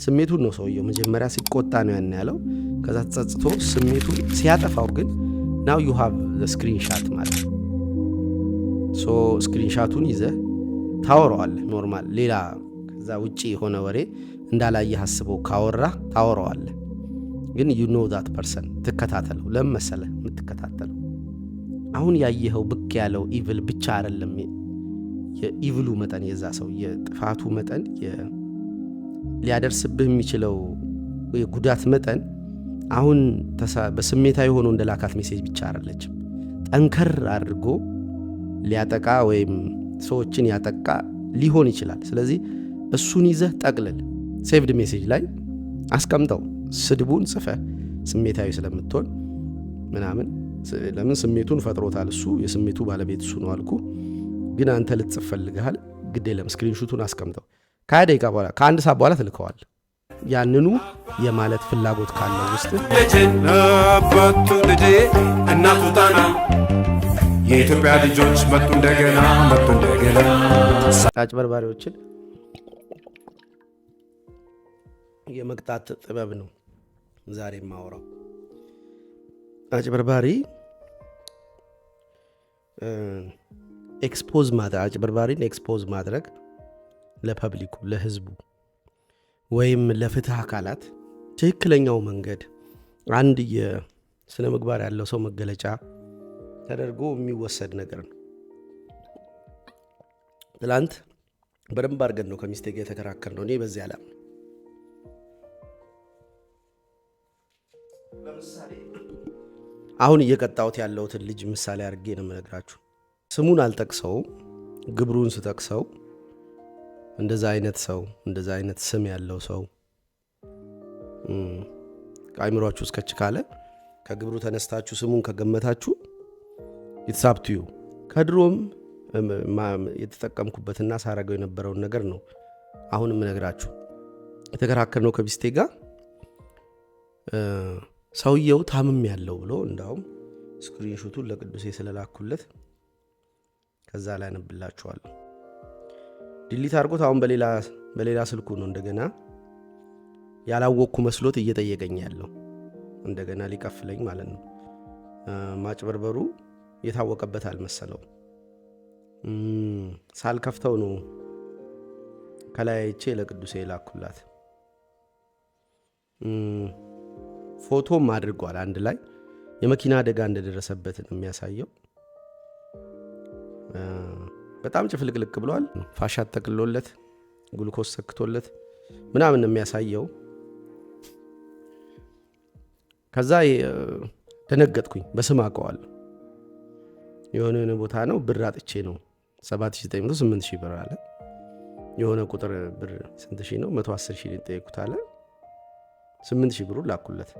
ስሜቱን ነው ሰውየው መጀመሪያ ሲቆጣ ነው ያን ያለው። ከዛ ተጸጽቶ ስሜቱ ሲያጠፋው ግን now you have the screenshot ማለት ነው። ሶ ስክሪንሻቱን ይዘህ ታወራዋለህ። ኖርማል ሌላ ከዛ ውጪ የሆነ ወሬ እንዳላየህ አስበው ካወራ ታወራዋለህ። ግን you know that person ትከታተለው። ለምን መሰለህ የምትከታተለው አሁን ያየኸው ብቅ ያለው ኢቪል ብቻ አይደለም፣ የኢቪሉ መጠን የዛ ሰው የጥፋቱ መጠን ሊያደርስብህ የሚችለው የጉዳት መጠን አሁን በስሜታዊ ሆኖ እንደላካት ሜሴጅ ብቻ አይደለችም። ጠንከር አድርጎ ሊያጠቃ ወይም ሰዎችን ያጠቃ ሊሆን ይችላል። ስለዚህ እሱን ይዘህ ጠቅልል፣ ሴቭድ ሜሴጅ ላይ አስቀምጠው። ስድቡን ጽፈህ ስሜታዊ ስለምትሆን ምናምን ለምን ስሜቱን ፈጥሮታል እሱ፣ የስሜቱ ባለቤት እሱ ነው አልኩ። ግን አንተ ልትጽፍ ፈልገሃል፣ ግድ የለም ስክሪንሹቱን አስቀምጠው። ከ20 ደቂቃ በኋላ ከአንድ ሰዓት በኋላ ትልከዋል። ያንኑ የማለት ፍላጎት ካለው ውስጥ ነበቱ ልጄ እናቱ ጣና የኢትዮጵያ ልጆች መጡ እንደገና አጭበርባሪዎችን የመቅጣት ጥበብ ነው ዛሬ የማወራው። አጭበርባሪ አጭበርባሪን ኤክስፖዝ ማድረግ ለፐብሊኩ ለህዝቡ ወይም ለፍትህ አካላት ትክክለኛው መንገድ አንድ የስነ ምግባር ያለው ሰው መገለጫ ተደርጎ የሚወሰድ ነገር ነው። ትላንት በደንብ አድርገን ነው ከሚስቴ ጋር የተከራከርነው። እኔ በዚህ ዓለም ለምሳሌ አሁን እየቀጣሁት ያለሁትን ልጅ ምሳሌ አድርጌ ነው የምነግራችሁ። ስሙን አልጠቅሰውም፣ ግብሩን ስጠቅሰው እንደዛ አይነት ሰው እንደዛ አይነት ስም ያለው ሰው ከአይምሯችሁ እስከች ካለ ከግብሩ ተነስታችሁ ስሙን ከገመታችሁ ይትሳብቱዩ ከድሮም የተጠቀምኩበትና ሳረገው የነበረውን ነገር ነው አሁንም ነግራችሁ። የተከራከርነው ከቢስቴ ጋር ሰውየው ታምም ያለው ብሎ እንዳውም ስክሪንሾቱን ለቅዱሴ ስለላኩለት ከዛ ላይ አነብላችኋለሁ። ዲሊት አድርጎት አሁን በሌላ ስልኩ ነው እንደገና ያላወቅኩ መስሎት እየጠየቀኝ ያለው እንደገና ሊቀፍለኝ ማለት ነው። ማጭበርበሩ የታወቀበት አልመሰለው። ሳልከፍተው ነው ከላይቼ ለቅዱሴ ላኩላት። ፎቶም አድርጓል። አንድ ላይ የመኪና አደጋ እንደደረሰበት ነው የሚያሳየው። በጣም ጭፍልቅልቅ ብሏል። ፋሻት ተቅሎለት ጉልኮስ ሰክቶለት ምናምን ነው የሚያሳየው። ከዛ ደነገጥኩኝ። በስም አውቀዋለሁ። የሆነ ቦታ ነው ብር አጥቼ ነው 7900 8000 ብር አለ። የሆነ ቁጥር ብር ስንት ሺህ ነው 110 ሺህ ሊጠይቁት አለ። 8000 ብሩ ላኩለት።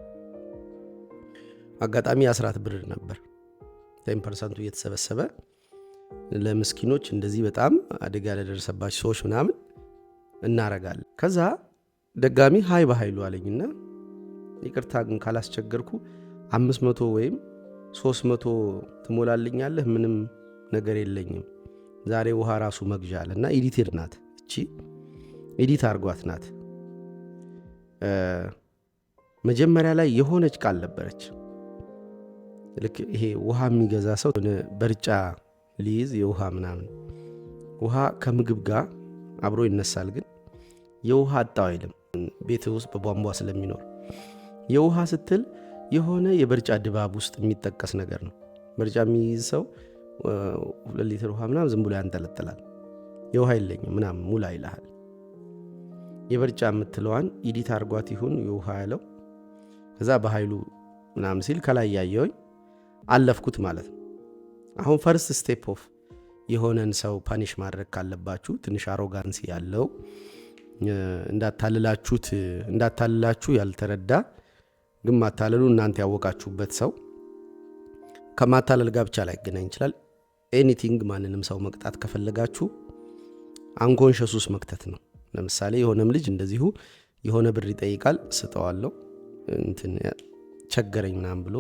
አጋጣሚ 10 ብር ነበር። 10% እየተሰበሰበ ለምስኪኖች እንደዚህ በጣም አደጋ ለደረሰባቸው ሰዎች ምናምን እናረጋለን። ከዛ ደጋሚ ሃይ በኃይሉ አለኝና ይቅርታ ግን ካላስቸገርኩ 500 ወይም 300 ትሞላልኛለህ፣ ምንም ነገር የለኝም ዛሬ ውሃ ራሱ መግዣ አለና ኤዲትድ ናት እቺ ኤዲት አርጓት ናት። መጀመሪያ ላይ የሆነች ቃል ነበረች። ልክ ይሄ ውሃ የሚገዛ ሰው በርጫ ሊይዝ የውሃ ምናምን ውሃ ከምግብ ጋር አብሮ ይነሳል። ግን የውሃ አጣው አይልም፣ ቤት ውስጥ በቧንቧ ስለሚኖር የውሃ ስትል የሆነ የበርጫ ድባብ ውስጥ የሚጠቀስ ነገር ነው። በርጫ የሚይዝ ሰው 2 ሊትር ውሃ ምናምን ዝም ብሎ ያንጠለጥላል። የውሃ የለኝም ምናምን ሙላ ይልሃል። የበርጫ የምትለዋን ኢዲት አርጓት ይሁን የውሃ ያለው ከዛ በኃይሉ ምናምን ሲል ከላይ ያየውኝ አለፍኩት ማለት ነው። አሁን ፈርስት ስቴፕ ኦፍ የሆነን ሰው ፓኒሽ ማድረግ ካለባችሁ ትንሽ አሮጋንሲ ያለው እንዳታልላችሁ ያልተረዳ ግን ማታለሉ እናንተ ያወቃችሁበት ሰው ከማታለል ጋር ብቻ ላይ ገናኝ ይችላል። ኤኒቲንግ ማንንም ሰው መቅጣት ከፈለጋችሁ አንኮንሸሱስ መክተት ነው። ለምሳሌ የሆነም ልጅ እንደዚሁ የሆነ ብር ይጠይቃል፣ ስጠዋለሁ እንትን ቸገረኝ ምናምን ብሎ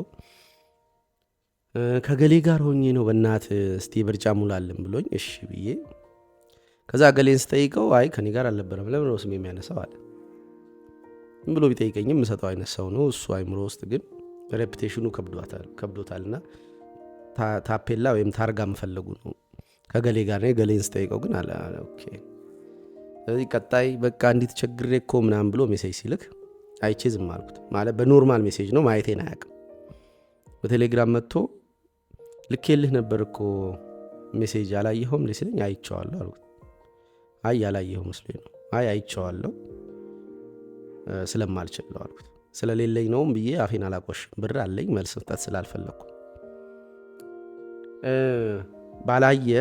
ከገሌ ጋር ሆኜ ነው በእናት እስቲ በርጫ ሙላልን ብሎኝ እሺ ብዬ ከዛ ገሌን ስጠይቀው አይ ከኔ ጋር አልነበረም ለምን ነው ስም የሚያነሳው አለ። ብሎ ቢጠይቀኝም የምሰጠው አይነት ሰው ነው። እሱ አይምሮ ውስጥ ግን ሬፑቴሽኑ ከብዶታልና ታፔላ ወይም ታርጋ መፈለጉ ነው። ከገሌ ጋር ነው ገሌን ስጠይቀው ግን አለ ኦኬ። ስለዚህ ቀጣይ በቃ እንዴት ቸግሬ እኮ ምናምን ብሎ ሜሴጅ ሲልክ አይቼ ዝም አልኩት። ማለት በኖርማል ሜሴጅ ነው ማየቴን አያውቅም። በቴሌግራም መጥቶ ልኬልህ ነበር እኮ ሜሴጅ አላየኸውም ሲለኝ አይቼዋለሁ አልኩት። አይ ያላየኸው መስሎኝ ነው። አይ አይቼዋለሁ ስለማልችለው አልኩት። ስለሌለኝ ነውም ብዬ አፌን አላቆሽም። ብር አለኝ መልስ መስጠት ስላልፈለኩ። ባላየ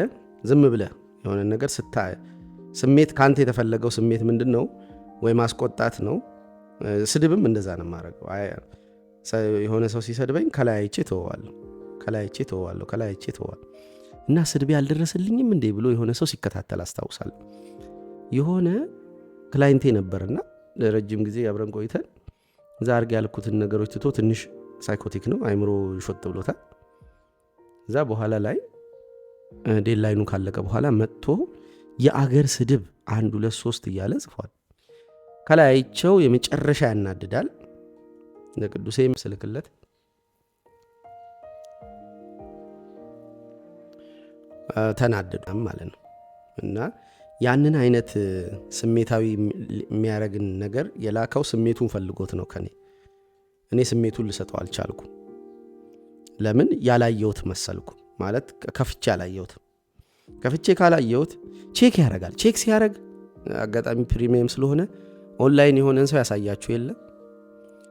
ዝም ብለህ የሆነ ነገር ስታይ ስሜት ካንተ የተፈለገው ስሜት ምንድን ነው? ወይ ማስቆጣት ነው። ስድብም እንደዛ ነው የማደርገው። የሆነ ሰው ሲሰድበኝ ከላይ አይቼ ተወዋለሁ እና ስድቤ አልደረሰልኝም እንዴ ብሎ የሆነ ሰው ሲከታተል አስታውሳለሁ። የሆነ ክላይንቴ ነበርና ለረጅም ጊዜ አብረን ቆይተን እዛ አድርግ ያልኩትን ነገሮች ትቶ ትንሽ ሳይኮቲክ ነው፣ አይምሮ ሾጥ ብሎታል። እዛ በኋላ ላይ ዴድላይኑ ካለቀ በኋላ መጥቶ የአገር ስድብ 1 2 3 እያለ ጽፏል። ከላይ አይቼው የመጨረሻ ያናድዳል። ለቅዱሴ ምስልክለት ተናደደም ማለት ነው። እና ያንን አይነት ስሜታዊ የሚያረግን ነገር የላከው ስሜቱን ፈልጎት ነው ከኔ። እኔ ስሜቱን ልሰጠው አልቻልኩ። ለምን? ያላየሁት መሰልኩ። ማለት ከፍቼ አላየሁትም። ከፍቼ ካላየሁት ቼክ ያደርጋል። ቼክ ሲያደርግ አጋጣሚ ፕሪሚየም ስለሆነ ኦንላይን የሆነን ሰው ያሳያችሁ የለ።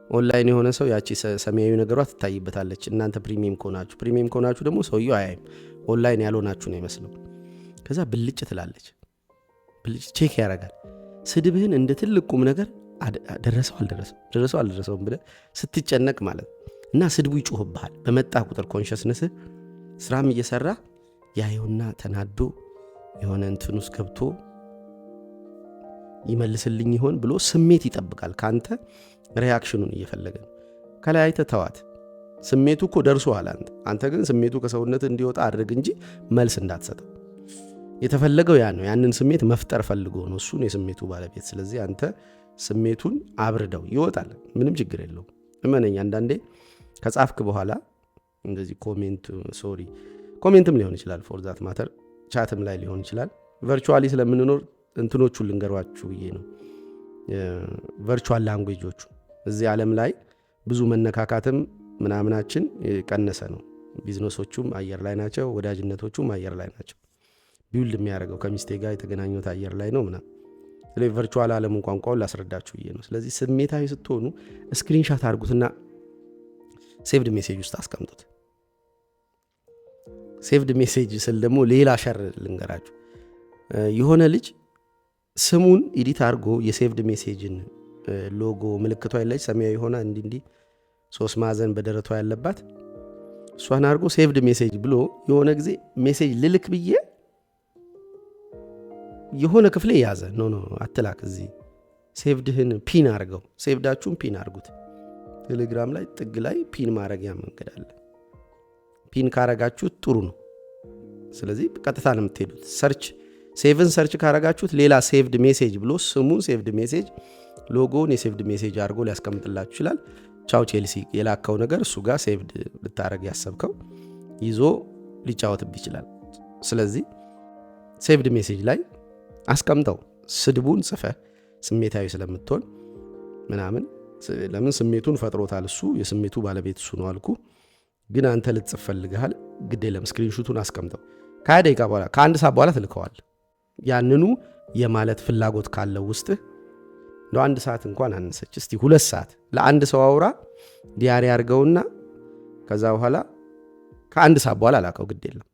ኦንላይን የሆነ ሰው ያቺ ሰማያዊ ነገሯ ትታይበታለች። እናንተ ፕሪሚየም ከሆናችሁ ደግሞ ሰውየው አያይም። ኦንላይን ያልሆናችሁ ነው ይመስለው። ከዛ ብልጭ ትላለች። ብልጭ ቼክ ያደርጋል። ስድብህን እንደ ትልቅ ቁም ነገር ደረሰው አልደረሰውም ብለህ ስትጨነቅ ማለት እና ስድቡ ይጮህብሃል። በመጣ ቁጥር ኮንሽስነስህ ስራም እየሰራ ያየውና ተናዶ የሆነ እንትን ውስጥ ገብቶ ይመልስልኝ ይሆን ብሎ ስሜት ይጠብቃል ካንተ። ሪያክሽኑን እየፈለገ ነው። ከላይ አይተህ ተዋት። ስሜቱ እኮ ደርሶሃል። አንተ ግን ስሜቱ ከሰውነት እንዲወጣ አድርግ እንጂ መልስ እንዳትሰጠው። የተፈለገው ያ ነው። ያንን ስሜት መፍጠር ፈልጎ ነው። እሱ ነው የስሜቱ ባለቤት። ስለዚህ አንተ ስሜቱን አብርደው፣ ይወጣል። ምንም ችግር የለውም። እመነኝ። አንዳንዴ ከጻፍክ በኋላ እንደዚህ ኮሜንትም ሊሆን ይችላል፣ ፎር ዛት ማተር ቻትም ላይ ሊሆን ይችላል። ቨርቹዋሊ ስለምንኖር እንትኖቹን ልንገሯችሁ ብዬ ነው። ቨርቹዋል ላንጉዌጆቹ እዚህ ዓለም ላይ ብዙ መነካካትም ምናምናችን ቀነሰ ነው። ቢዝነሶቹም አየር ላይ ናቸው፣ ወዳጅነቶቹም አየር ላይ ናቸው። ቢውልድ የሚያደርገው ከሚስቴ ጋር የተገናኙት አየር ላይ ነው ምናምን። ስለዚህ ቨርቹዋል ዓለሙን ቋንቋውን ላስረዳችሁ ብዬ ነው። ስለዚህ ስሜታዊ ስትሆኑ ስክሪንሻት አድርጉትና ሴቭድ ሜሴጅ ውስጥ አስቀምጡት። ሴቭድ ሜሴጅ ስል ደግሞ ሌላ ሸር ልንገራችሁ። የሆነ ልጅ ስሙን ኢዲት አድርጎ የሴቭድ ሜሴጅን ሎጎ ምልክቷ ያለች ሰማያዊ ሆና እንዲህ 3 ማዕዘን በደረቷ ያለባት እሷን አድርጎ ሴቭድ ሜሴጅ ብሎ የሆነ ጊዜ ሜሴጅ ልልክ ብዬ የሆነ ክፍሌ ያዘ። ኖ አትላክ፣ እዚህ ሴቭድህን ፒን አድርገው። ሴቭዳችሁን ፒን አድርጉት። ቴሌግራም ላይ ጥግ ላይ ፒን ማድረጊያ መንገድ አለ። ፒን ካረጋችሁት ጥሩ ነው። ስለዚህ ቀጥታ ነው የምትሄዱት። ሴቭን ሰርች ካረጋችሁት ሌላ ሴቭድ ሜሴጅ ብሎ ስሙን ሴቭድ ሜሴጅ ሎጎውን የሴቭድ ሜሴጅ አድርጎ ሊያስቀምጥላችሁ ይችላል። ቻው ቼልሲ የላከው ነገር እሱ ጋር ሴቭድ ልታረግ ያሰብከው ይዞ ሊጫወትብ ይችላል። ስለዚህ ሴቭድ ሜሴጅ ላይ አስቀምጠው። ስድቡን ጽፈህ ስሜታዊ ስለምትሆን ምናምን፣ ለምን ስሜቱን ፈጥሮታል እሱ፣ የስሜቱ ባለቤት እሱ ነው አልኩ። ግን አንተ ልትጽፍ ፈልገሃል፣ ግድ የለም ስክሪንሹቱን አስቀምጠው። ከ20 ደቂቃ በኋላ ከ1 ሰዓት በኋላ ትልከዋል። ያንኑ የማለት ፍላጎት ካለው ውስጥህ እንደ 1 ሰዓት እንኳን አነሰች፣ እስቲ 2 ሰዓት ለአንድ ሰው አውራ፣ ዲያሪ አድርገውና ከዛ በኋላ ከ1 ሰዓት በኋላ ላከው። ግድ የለም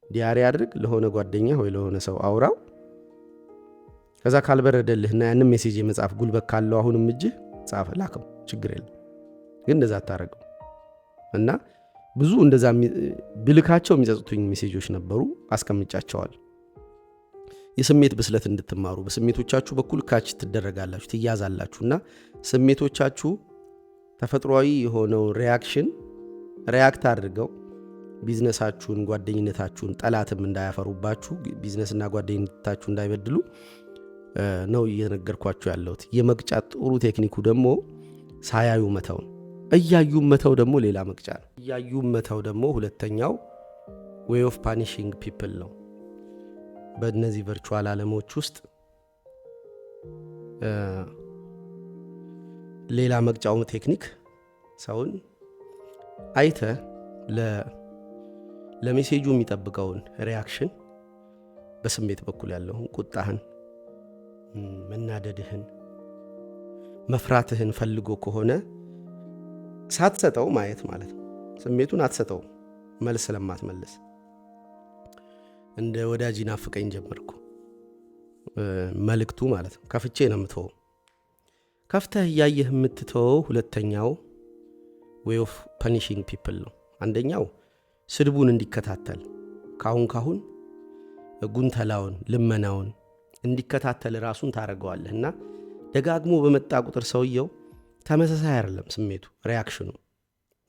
ዲያሪ አድርግ፣ ለሆነ ጓደኛ ወይ ለሆነ ሰው አውራው። ከዛ ካልበረደልህና ያንን ሜሴጅ የመጻፍ ጉልበት ካለው አሁንም እጅህ ጻፈ ላከው፣ ችግር የለም። ግን እንደዛ አታረገው እና ብዙ እንደዛ ብልካቸው የሚጸጽቱኝ ሜሴጆች ነበሩ፣ አስቀምጫቸዋል። የስሜት ብስለት እንድትማሩ በስሜቶቻችሁ በኩል ካች ትደረጋላችሁ፣ ትያዛላችሁ። እና ስሜቶቻችሁ ተፈጥሯዊ የሆነው ሪያክት አድርገው ቢዝነሳችሁን፣ ጓደኝነታችሁን ጠላትም እንዳያፈሩባችሁ፣ ቢዝነስና ጓደኝነታችሁ እንዳይበድሉ ነው እየነገርኳችሁ ያለሁት። የመቅጫ ጥሩ ቴክኒኩ ደግሞ ሳያዩ መተው ነው። እያዩ መተው ደግሞ ሌላ መቅጫ ነው። እያዩ መተው ደግሞ ሁለተኛው ዌይ ኦፍ ፓኒሽንግ ፒፕል ነው። በእነዚህ ቨርቹዋል ዓለሞች ውስጥ ሌላ መቅጫው ቴክኒክ ሰውን አይተ ለሜሴጁ የሚጠብቀውን ሪያክሽን በስሜት በኩል ያለውን ቁጣህን፣ መናደድህን፣ መፍራትህን ፈልጎ ከሆነ ሳትሰጠው ማየት ማለት ነው። ስሜቱን አትሰጠው መልስ ስለማትመልስ እንደ ወዳጅ ናፍቀኝ ጀመርኩ መልእክቱ ማለት ነው። ከፍቼ ነው የምትወው። ከፍተህ እያየህ የምትተወው ሁለተኛው ዌይ ኦፍ ፐኒሽንግ ፒፕል ነው። አንደኛው ስድቡን እንዲከታተል ካሁን ጉንተላውን ልመናውን እንዲከታተል ራሱን ታደርገዋለህ እና ደጋግሞ በመጣ ቁጥር ሰውየው ተመሳሳይ አይደለም ስሜቱ ሪያክሽኑ።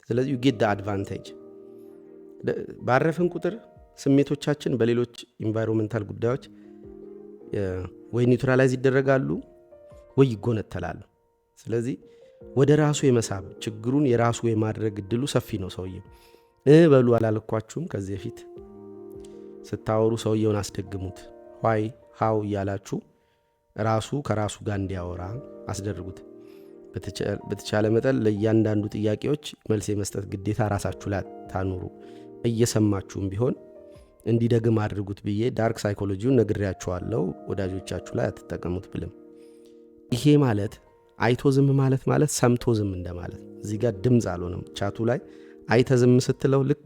ስለዚህ you get the advantage። ባረፍን ቁጥር ስሜቶቻችን በሌሎች ኢንቫይሮንመንታል ጉዳዮች ወይ ኒውትራላይዝ ይደረጋሉ ወይ ይጎነተላሉ። ስለዚህ ወደ ራሱ የመሳብ ችግሩን የራሱ የማድረግ እድሉ ሰፊ ነው። ሰውየው በሉ አላልኳችሁም? ከዚህ በፊት ስታወሩ ሰውየውን አስደግሙት። ዋይ ሃው እያላችሁ ራሱ ከራሱ ጋር እንዲያወራ አስደርጉት። በተቻለ መጠን ለእያንዳንዱ ጥያቄዎች መልስ የመስጠት ግዴታ ራሳችሁ ላይ ታኑሩ። እየሰማችሁም ቢሆን እንዲደግም አድርጉት ብዬ ዳርክ ሳይኮሎጂውን ነግሬያችኋለሁ። ወዳጆቻችሁ ላይ አትጠቀሙት ብልም። ይሄ ማለት አይቶ ዝም ማለት ሰምቶ ዝም እንደማለት። እዚህ ጋር ድምፅ አልሆነም። ቻቱ ላይ አይተ ዝም ስትለው ልክ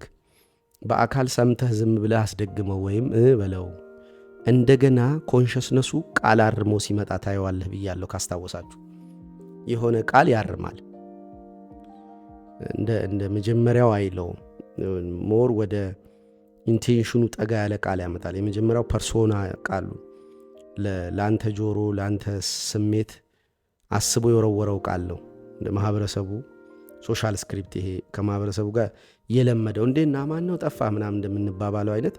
በአካል ሰምተህ ዝም ብለህ አስደግመው ወይም በለው። እንደገና ኮንሸስነሱ ቃል አርሞ ሲመጣ ታየዋለህ ብያለሁ ካስታወሳችሁ። የሆነ ቃል ያርማል። እንደ መጀመሪያው አይለው ሞር ወደ ኢንቴንሽኑ ጠጋ ያለ ቃል ያመጣል። የመጀመሪያው ፐርሶና ቃሉ ለአንተ ጆሮ ለአንተ ስሜት አስቦ የወረወረው ቃል ነው። እንደ ማህበረሰቡ ሶሻል ስክሪፕት ይሄ ከማህበረሰቡ ጋር የለመደው እንዴና ማን ነው ጠፋ ምናምን እንደምንባባለው አይነት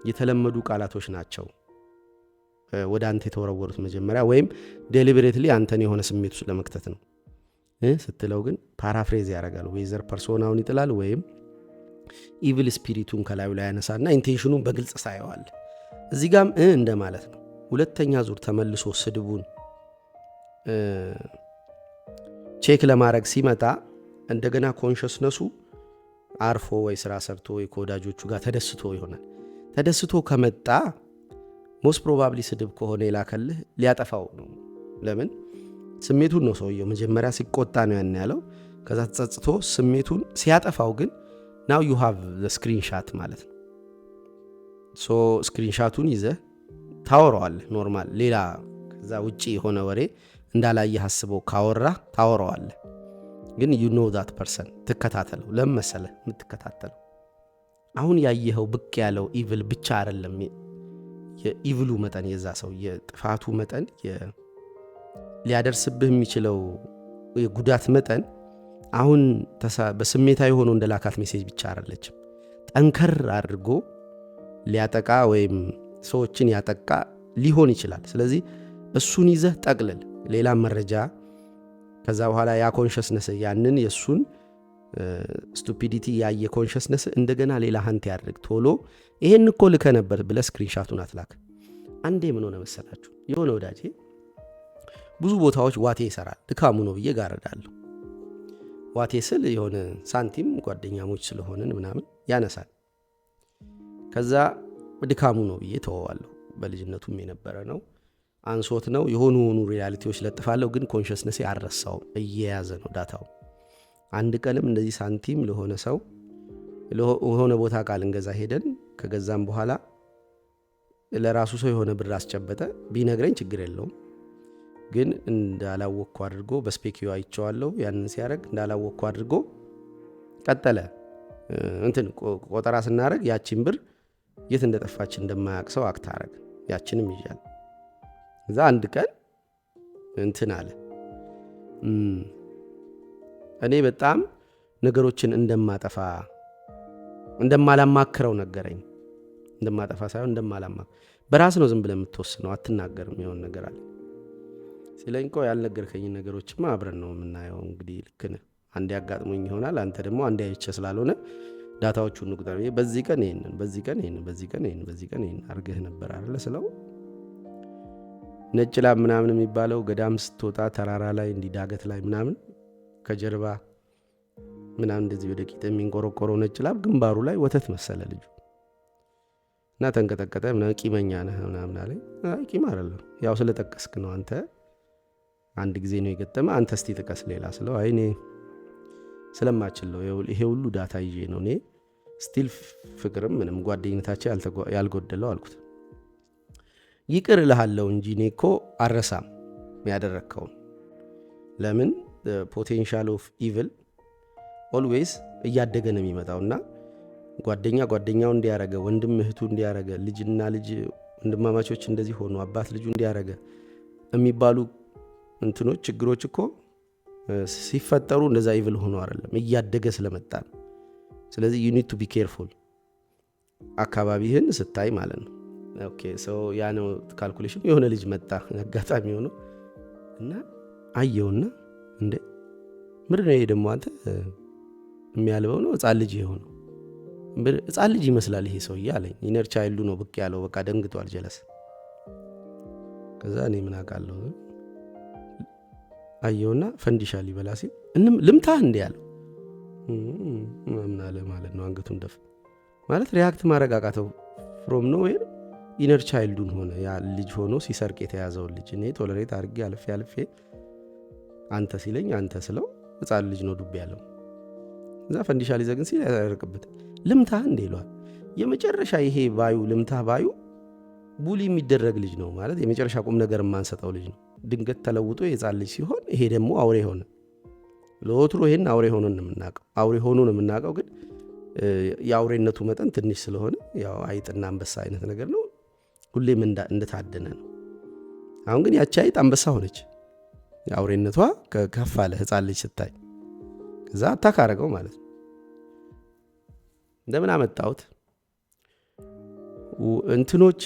የተለመዱ ቃላቶች ናቸው ወደ አንተ የተወረወሩት መጀመሪያ። ወይም ዴሊበሬትሊ አንተን የሆነ ስሜት ውስጥ ለመክተት ነው ስትለው ግን ፓራፍሬዝ ያደርጋል። ወይዘር ፐርሶናውን ይጥላል ወይም ኢቪል ስፒሪቱን ከላዩ ላይ ያነሳና ኢንቴንሽኑን በግልጽ ሳየዋል። እዚህ ጋም እንደማለት ነው። ሁለተኛ ዙር ተመልሶ ስድቡን ቼክ ለማድረግ ሲመጣ እንደገና ኮንሸስነሱ አርፎ ወይ ስራ ሰርቶ ወይ ከወዳጆቹ ጋር ተደስቶ ይሆናል። ተደስቶ ከመጣ ሞስት ፕሮባብሊ ስድብ ከሆነ የላከልህ ሊያጠፋው ነው። ለምን? ስሜቱን ነው ሰውየው መጀመሪያ ሲቆጣ ነው ያን ያለው። ከዛ ተጸጽቶ ስሜቱን ሲያጠፋው ግን ናው ዩ ሃቭ ዘ ስክሪንሻት ማለት ነው። ሶ ስክሪንሻቱን ይዘህ ታወራዋለህ። ኖርማል ሌላ ከዛ ውጪ የሆነ ወሬ እንዳላየህ አስበው ካወራ ታወራዋለህ። ግን you know that person ትከታተለው። ለምን መሰለህ የምትከታተለው? አሁን ያየኸው ብቅ ያለው ኢቪል ብቻ አይደለም። የኢቪሉ መጠን የዛ ሰው የጥፋቱ መጠን ሊያደርስብህ የሚችለው የጉዳት መጠን አሁን በስሜታዊ ሆኖ እንደላካት ሜሴጅ ብቻ አይደለችም። ጠንከር አድርጎ ሊያጠቃ ወይም ሰዎችን ያጠቃ ሊሆን ይችላል። ስለዚህ እሱን ይዘህ ጠቅልል ሌላ መረጃ። ከዛ በኋላ ያ ኮንሸስነስ ያንን የሱን ስቱፒዲቲ ያየ ኮንሸስነስ እንደገና ሌላ ሀንት ያድርግ። ቶሎ ይሄን እኮ ልከ ነበር ብለህ ስክሪንሻቱን አትላክ። አንዴ ምን ሆነ መሰላችሁ? የሆነ ወዳጄ ብዙ ቦታዎች ዋቴ ይሰራል። ድካሙ ነው ብዬ ጋረዳለሁ። ዋቴ ስል የሆነ ሳንቲም ጓደኛሞች ስለሆንን ምናምን ያነሳል። ከዛ ድካሙ ነው ብዬ ተወዋለሁ። በልጅነቱም የነበረ ነው። አንሶት ነው የሆኑ ሪያሊቲዎች ለጥፋለሁ። ግን ኮንሸስነስ ያረሳው እየያዘ ነው ዳታው። አንድ ቀንም እንደዚህ ሳንቲም ለሆነ ሰው ለሆነ ቦታ ቃል እንገዛ ሄደን ከገዛም በኋላ ለራሱ ሰው የሆነ ብር አስጨበጠ። ቢነግረኝ ችግር የለውም። ግን እንዳላወቅኩ አድርጎ በስፔኪዮ አይቼዋለሁ። ያንን ሲያደርግ እንዳላወቅኩ አድርጎ ቀጠለ። ቆጠራ ስናደርግ ያቺን ብር የት እንደጠፋች እንደማያውቅ ሰው አክት አደረገ። ያችንም ይዣል። እዛ አንድ ቀን አለ እኔ በጣም ነገሮችን እንደማላማክረው ነገረኝ። እንደማጠፋ ሳይሆን በራስ ነው ዝም ብለህ የምትወስነው፣ አትናገርም። የሆነ ነገር አለ ሲለኝ እኮ ያልነገርከኝ ነገሮችማ አብረን ነው የምናየው። እንግዲህ ልክ ነህ፣ አንዴ ያጋጥሞኝ ይሆናል፣ አንተ ደግሞ አንዴ አይቼ ስላልሆነ ዳታዎቹን እንቁጠር፣ በዚህ ቀን ይሄንን፣ በዚህ ቀን ይሄንን፣ በዚህ ቀን ይሄንን፣ በዚህ ቀን ይሄንን አድርገህ ነበር አይደለ ስለው ነጭ ላም ምናምን የሚባለው ገዳም ስትወጣ ተራራ ላይ እንዲዳገት ላይ ምናምን ከጀርባ ምናምን እንደዚህ ወደ ቂጥ የሚንቆረቆረው ነጭ ላም ግንባሩ ላይ ወተት መሰለ ልጁ እና ተንቀጠቀጠ። ምናምን ቂመኛ ነህ ምናምን አለኝ። አይ ቂም አይደለም ያው ስለጠቀስክ ነው አንተ አንድ ጊዜ ነው የገጠመ አንተ እስቲ ጥቀስ ሌላ ስለው አይ እኔ ስለማችል ነው ይሄ ሁሉ ዳታ ይዤ ነው እኔ ስቲል ፍቅርም ምንም ጓደኝነታቸው ያልጎደለው አልኩት። ይቅር እልሃለሁ እንጂ እኔ እኮ አረሳም ያደረግከውን። ለምን ፖቴንሻል ኦፍ ኢቪል ኦልዌይስ እያደገ ነው የሚመጣውና ጓደኛው እንዲያረገ፣ ወንድም እህቱ እንዲያረገ፣ ልጅና ልጅ ወንድማማቾች እንደዚህ ሆኑ፣ አባት ልጁ እንዲያረገ የሚባሉ እንትኖች ችግሮች እኮ ሲፈጠሩ እንደዛ ኢቪል ሆኖ አይደለም እያደገ ስለመጣ ነው። ስለዚህ you need to be careful አካባቢህን ስታይ ማለት ነው። ኦኬ ሶ ያ ነው ካልኩሌሽን። የሆነ ልጅ መጣ አጋጣሚ ሆኖ እና አየውና እንዴ ምንድን ነው ይሄ ደግሞ አንተ የሚያልበው ነው ሕፃን ልጅ የሆነው ሕፃን ልጅ ይመስላል ይሄ ሰውዬ አለኝ። ኢነር ቻይልዱ ነው ብቅ ያለው በቃ ደንግጧል፣ ጀለስ። ከዛ እኔ ምን አውቃለሁ አየውና ፈንዲሻ ሊበላ ሲል ልምታህ እንዴ ያለው ምን አለ ማለት ነው። አንገቱን ደፍ ማለት ሪያክት ማድረግ አቃተው። ፍሮም ኖዌር ኢነር ቻይልዱን ሆነ ያ ልጅ ሆኖ ሲሰርቅ የተያዘው ልጅ እኔ ቶለሬት አድርጌ አልፌ አንተ ሲለኝ አንተ ስለው ሕፃን ልጅ ነው ዱብ ያለው። እዛ ፈንዲሻ ሊዘግን ሲል ያርቅበት ልምታህ እንዴ ይሏል። የመጨረሻ ይሄ ባዩ ልምታህ ባዩ ቡሊ የሚደረግ ልጅ ነው ማለት የመጨረሻ ቁም ነገር የማንሰጠው ልጅ ነው። ድንገት ተለውጦ የሕፃን ልጅ ሲሆን ይሄ ደግሞ አውሬ ሆነ። ለወትሮ ይሄን አውሬ ሆኖ ነው የምናውቀው ግን የአውሬነቱ መጠን ትንሽ ስለሆነ ያው አይጥና አንበሳ አይነት ነገር ነው። ሁሌም እንደታደነ ነው። አሁን ግን ያቺ አይጥ አንበሳ ሆነች። የአውሬነቷ ከፍ አለ ሕፃን ልጅ ስታይ። ከዛ አታክ አደረገው ማለት ነው። እንደምን አመጣሁት እንትኖች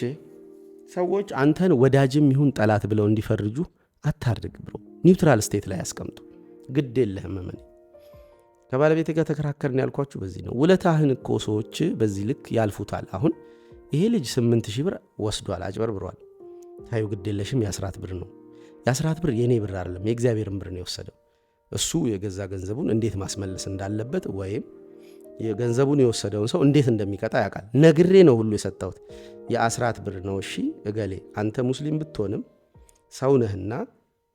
ሰዎች አንተን ወዳጅም ይሁን ጠላት ብለው እንዲፈርጁ አታድርግ ብሎ ኒውትራል ስቴት ላይ ያስቀምጡ። ግድ የለህም ምን ከባለቤት ጋር ተከራከርን ያልኳችሁ በዚህ ነው። ውለታህን እኮ ሰዎች በዚህ ልክ ያልፉታል። አሁን ይሄ ልጅ 8,000 ብር ወስዷል፣ አጭበርብሯል። ታዩ ግድ የለሽም የ10 ብር ነው። የ10 ብር የኔ ብር አይደለም የእግዚአብሔርን ብር ነው የወሰደው። እሱ የገዛ ገንዘቡን እንዴት ማስመለስ እንዳለበት ወይም የገንዘቡን የወሰደውን ሰው እንዴት እንደሚቀጣ ያውቃል። ነግሬ ነው ሁሉ የሰጠሁት። የ10 ብር ነው። እሺ እገሌ አንተ ሙስሊም ብትሆንም ሰው ነህና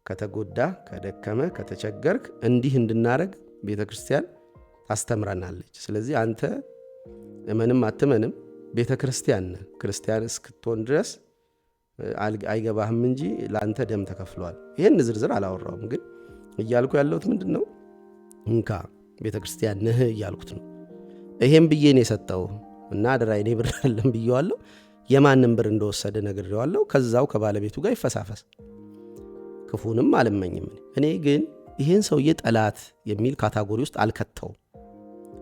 ከተጎዳ፣ ከደከመ፣ ከተቸገርክ እንዲህ እንድናረግ ቤተ ክርስቲያን ታስተምረናለች። ስለዚህ አንተ እመንም አትመንም ቤተ ክርስቲያን ነህ። ክርስቲያን እስክትሆን ድረስ አይገባህም እንጂ ለአንተ ደም ተከፍሏል። ይህን ዝርዝር አላወራውም፣ ግን እያልኩ ያለሁት ምንድን ነው እንካ ቤተ ክርስቲያን ነህ እያልኩት ነው። ይሄን ብዬ ነው የሰጠው እና አደራ የኔ ብር አይደለም ብዬዋለሁ። የማንም ብር እንደወሰደ ነግሬዋለሁ። ከዛው ከባለቤቱ ጋር ይፈሳፈስ፣ ክፉንም አልመኝም። እኔ ግን ይሄን ሰውዬ ጠላት የሚል ካታጎሪ ውስጥ አልከተው።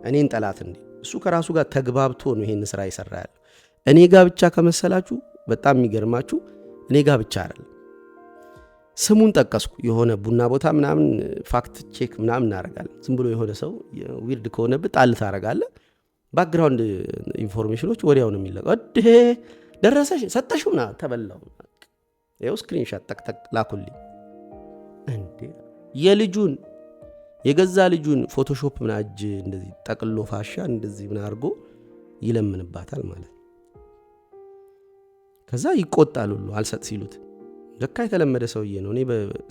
እኔን ጠላት እንዴ እሱ ከራሱ ጋር ተግባብቶ ነው ይሄን ስራ ይሰራ ያለው። እኔ ጋር ብቻ ከመሰላችሁ በጣም የሚገርማችሁ እኔ ጋር ብቻ አይደለም። ስሙን ጠቀስኩ። የሆነ ቡና ቦታ ምናምን ፋክት ቼክ ምናምን እናደርጋለን። ዝም ብሎ የሆነ ሰው ዊርድ ከሆነብህ ጣል ታደርጋለህ። ባክግራውንድ ኢንፎርሜሽኖች ወዲያው ነው የሚለቀው። እዴ ደረሰሽ ሰጠሽው ና ተበላው። ይኸው ስክሪንሻት ጠቅጠቅ ላኩልኝ። እንዴ የልጁን የገዛ ልጁን ፎቶሾፕ ምን እጅ እንደዚህ ጠቅሎ ፋሻ እንደዚህ ምን አድርጎ ይለምንባታል ማለት። ከዛ ይቆጣል ሁሉ አልሰጥ ሲሉት። ለካ የተለመደ ሰውዬ ነው። እኔ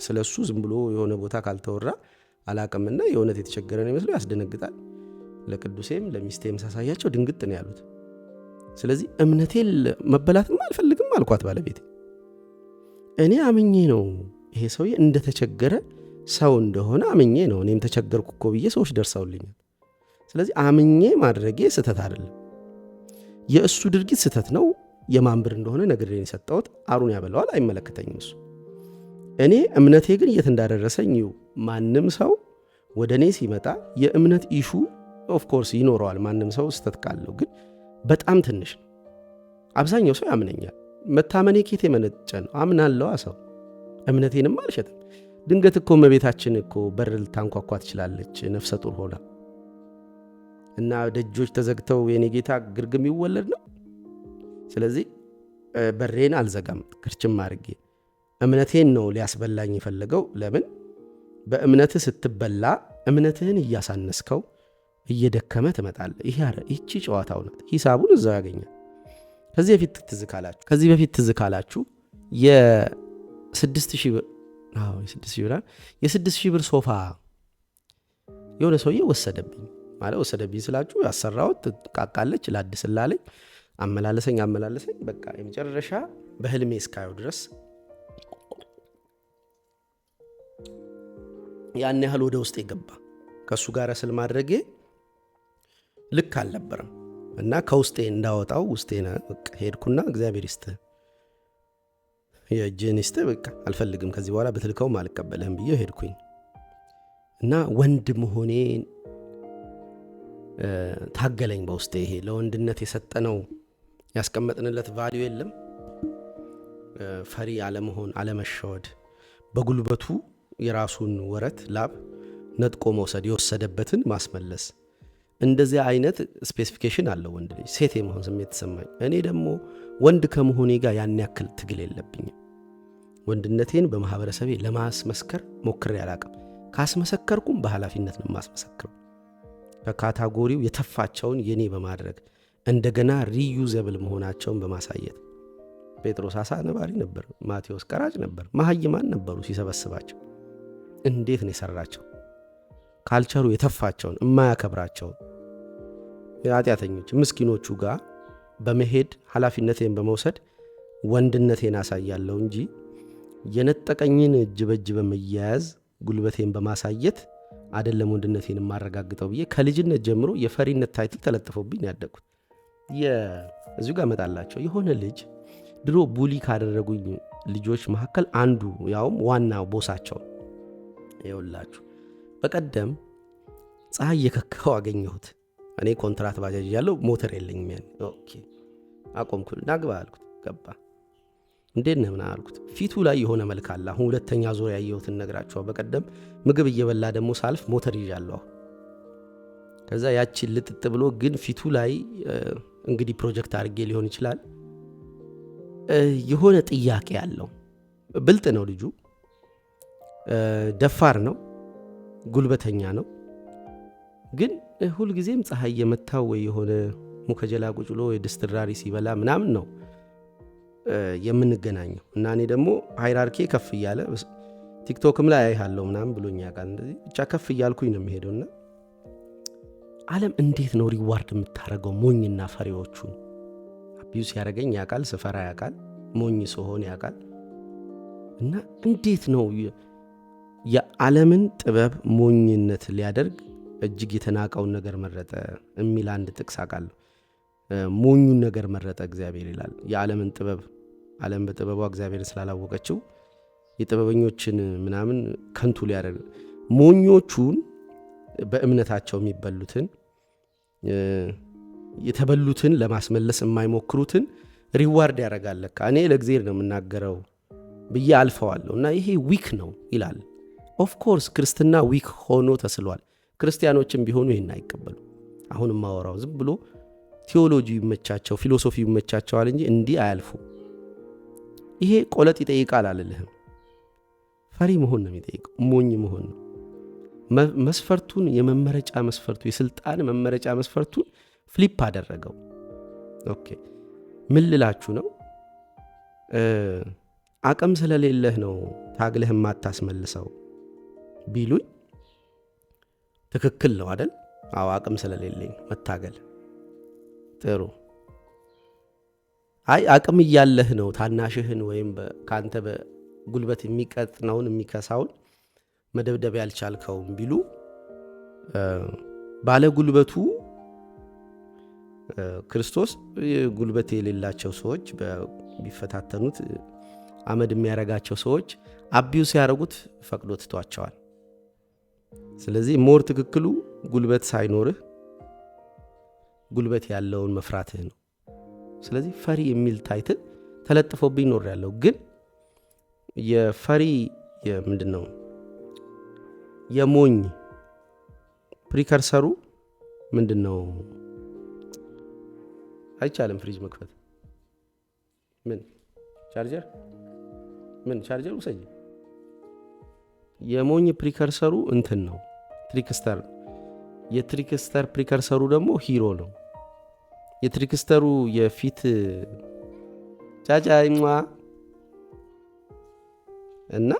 ስለሱ ዝም ብሎ የሆነ ቦታ ካልተወራ አላቅምና የእውነት የተቸገረ ነው ይመስለው ያስደነግጣል። ለቅዱሴም ለሚስቴም ሳሳያቸው ድንግጥ ነው ያሉት። ስለዚህ እምነቴን መበላትም አልፈልግም አልኳት ባለቤቴ። እኔ አምኜ ነው ይሄ ሰውዬ እንደተቸገረ ሰው እንደሆነ አምኜ ነው። እኔም ተቸገርኩ እኮ ብዬ ሰዎች ደርሰውልኛል። ስለዚህ አምኜ ማድረጌ ስህተት አይደለም። የእሱ ድርጊት ስህተት ነው። የማንብር እንደሆነ ነግሬን የሰጠሁት አሩን ያበላዋል፣ አይመለከተኝም እሱ። እኔ እምነቴ ግን የት እንዳደረሰኝ ማንም ሰው ወደ እኔ ሲመጣ የእምነት ኢሹ ኦፍኮርስ ይኖረዋል። ማንም ሰው ስህተት ካለው ግን በጣም ትንሽ ነው። አብዛኛው ሰው ያምነኛል። መታመኔ ኬት የመነጨ ነው። አምናለዋ ሰው እምነቴንም አልሸጥም። ድንገት እኮ እመቤታችን እኮ በር ልታንኳኳ ትችላለች ነፍሰ ጡር ሆና እና ደጆች ተዘግተው የኔ ጌታ ግርግም ይወለድ ነው። ስለዚህ በሬን አልዘጋም ክርችም አድርጌ። እምነቴን ነው ሊያስበላኝ የፈለገው። ለምን በእምነትህ ስትበላ እምነትህን እያሳነስከው እየደከመ ትመጣለህ። ይቺ ጨዋታው ናት። ሂሳቡን እዛው ያገኛል። ከዚህ በፊት ትዝ ካላችሁ የ6,000 ብር ሶፋ የሆነ ሰውዬ ወሰደብኝ። ማለት ወሰደብኝ ስላችሁ ያሰራሁት ቃቃለች ላድስላለኝ አመላለሰኝ በቃ የመጨረሻ በህልሜ እስካየው ድረስ ያን ያህል ወደ ውስጥ የገባ ከእሱ ጋር ስል ማድረጌ ልክ አልነበረም እና ከውስጤ እንዳወጣው ውስጤ ሄድኩና እግዚአብሔር ይስጥህ የእጅህን ይስጥህ፣ በቃ አልፈልግም ከዚህ በኋላ ብትልከውም አልቀበልህም ብዬ ሄድኩኝ እና ወንድ መሆኔን ታገለኝ በውስጤ። ይሄ ለወንድነት የሰጠነው ያስቀመጥንለት ቫልዩ የለም። ፈሪ አለመሆን፣ አለመሸወድ፣ በጉልበቱ የራሱን ወረት ላብ ነጥቆ መውሰድ፣ የወሰደበትን ማስመለስ፣ እንደዚህ አይነት ስፔሲፊኬሽን አለው ወንድ ልጅ። ሴት የመሆን ስሜት ተሰማኝ። እኔ ደግሞ ወንድ ከመሆኔ ጋር ያን ያክል ትግል የለብኝም። ወንድነቴን በማህበረሰቤ ለማስመስከር ሞክሬ አላቅም። ካስመሰከርኩም በኃላፊነት ነው ማስመሰክረው። ከካታጎሪው የተፋቸውን የኔ በማድረግ እንደገና ሪዩዘብል መሆናቸውን በማሳየት። ጴጥሮስ አሳ ነባሪ ነበር፣ ማቴዎስ ቀራጭ ነበር፣ መሀይማን ነበሩ ሲሰበስባቸው። እንዴት ነው የሰራቸው? ካልቸሩ የተፋቸውን የማያከብራቸውን የኃጢአተኞች ምስኪኖቹ ጋር በመሄድ ኃላፊነቴን በመውሰድ ወንድነቴን አሳያለሁ እንጂ የነጠቀኝን እጅ በእጅ በመያያዝ ጉልበቴን በማሳየት አይደለም ወንድነቴን የማረጋግጠው ብዬ ከልጅነት ጀምሮ የፈሪነት ታይትል ተለጥፎብኝ ያደግኩት። እዚሁ ጋር መጣላቸው የሆነ ልጅ ድሮ ቡሊ ካደረጉኝ ልጆች መካከል አንዱ ያውም ዋናው ቦሳቸው ይኸውላችሁ፣ በቀደም ፀሐይ የከካው አገኘሁት። እኔ ኮንትራት ባጃጅ ያለው ሞተር የለኝም። ያን ኦኬ አቆምኩ። ናግባ አልኩት። ገባ። እንዴት ነህ ምናምን አልኩት። ፊቱ ላይ የሆነ መልክ አለ። አሁን ሁለተኛ ዙር ያየሁትን ነግራችኋል። በቀደም ምግብ እየበላ ደግሞ ሳልፍ ሞተር ይዣለሁ። ከዛ ያቺን ልጥጥ ብሎ ግን ፊቱ ላይ እንግዲህ ፕሮጀክት አድርጌ ሊሆን ይችላል የሆነ ጥያቄ አለው። ብልጥ ነው ልጁ፣ ደፋር ነው፣ ጉልበተኛ ነው። ግን ሁልጊዜም ፀሐይ የመታው ወይ የሆነ ሙከጀላ ቁጭ ብሎ የድስትራሪ ሲበላ ምናምን ነው የምንገናኘው። እና እኔ ደግሞ ሃይራርኪ ከፍ እያለ ቲክቶክም ላይ አይሃለሁ ምናምን ብሎኝ ያውቃል። እንደዚህ ብቻ ከፍ እያልኩኝ ነው የሚሄደውና ዓለም እንዴት ነው ሪዋርድ የምታደርገው ሞኝና ፈሪዎቹን? አቢዩስ ያደረገኝ ያውቃል፣ ስፈራ ያውቃል፣ ሞኝ ስሆን ያውቃል። እና እንዴት ነው የዓለምን ጥበብ ሞኝነት ሊያደርግ እጅግ የተናቀውን ነገር መረጠ የሚል አንድ ጥቅስ አውቃለሁ። ሞኙን ነገር መረጠ እግዚአብሔር ይላል። የዓለምን ጥበብ ዓለም በጥበቧ እግዚአብሔርን ስላላወቀችው የጥበበኞችን ምናምን ከንቱ ሊያደርግ ሞኞቹን በእምነታቸው የሚበሉትን የተበሉትን ለማስመለስ የማይሞክሩትን ሪዋርድ ያደርጋል። ለካ እኔ ለእግዚአብሔር ነው የምናገረው ብዬ አልፈዋለሁ። እና ይሄ ዊክ ነው ይላል። ኦፍኮርስ ክርስትና ዊክ ሆኖ ተስሏል። ክርስቲያኖችም ቢሆኑ ይህን አይቀበሉ። አሁን ማወራው ዝም ብሎ ቴዎሎጂ ይመቻቸው ፊሎሶፊ ይመቻቸዋል እንጂ እንዲህ አያልፉ። ይሄ ቆለጥ ይጠይቃል አልልህም። ፈሪ መሆን ነው የሚጠይቀው፣ ሞኝ መሆን ነው። መስፈርቱን የመመረጫ መስፈርቱ የስልጣን መመረጫ መስፈርቱን ፍሊፕ አደረገው። ኦኬ ምን ልላችሁ ነው? አቅም ስለሌለህ ነው ታግለህ ማታስመልሰው ቢሉኝ ትክክል ነው አይደል? አዎ አቅም ስለሌለኝ መታገል ጥሩ። አይ አቅም እያለህ ነው ታናሽህን ወይም ካንተ በጉልበት የሚቀጥነውን የሚከሳውን መደብደብ ያልቻልከውም ቢሉ ባለ ጉልበቱ ክርስቶስ ጉልበት የሌላቸው ሰዎች ቢፈታተኑት አመድ የሚያረጋቸው ሰዎች አቢዩስ ያረጉት ፈቅዶ ትቷቸዋል። ስለዚህ ሞር ትክክሉ ጉልበት ሳይኖርህ ጉልበት ያለውን መፍራትህ ነው። ስለዚህ ፈሪ የሚል ታይትል ተለጥፎብኝ ኖር ያለው ግን የፈሪ ምንድን ነው የሞኝ ፕሪከርሰሩ ምንድን ነው? አይቻልም ፍሪጅ መክፈት። ምን ቻርጀር ውሰጂ። የሞኝ ፕሪከርሰሩ እንትን ነው ትሪክስተር። የትሪክስተር ፕሪከርሰሩ ደግሞ ሂሮ ነው። የትሪክስተሩ የፊት ጫጫይማ እና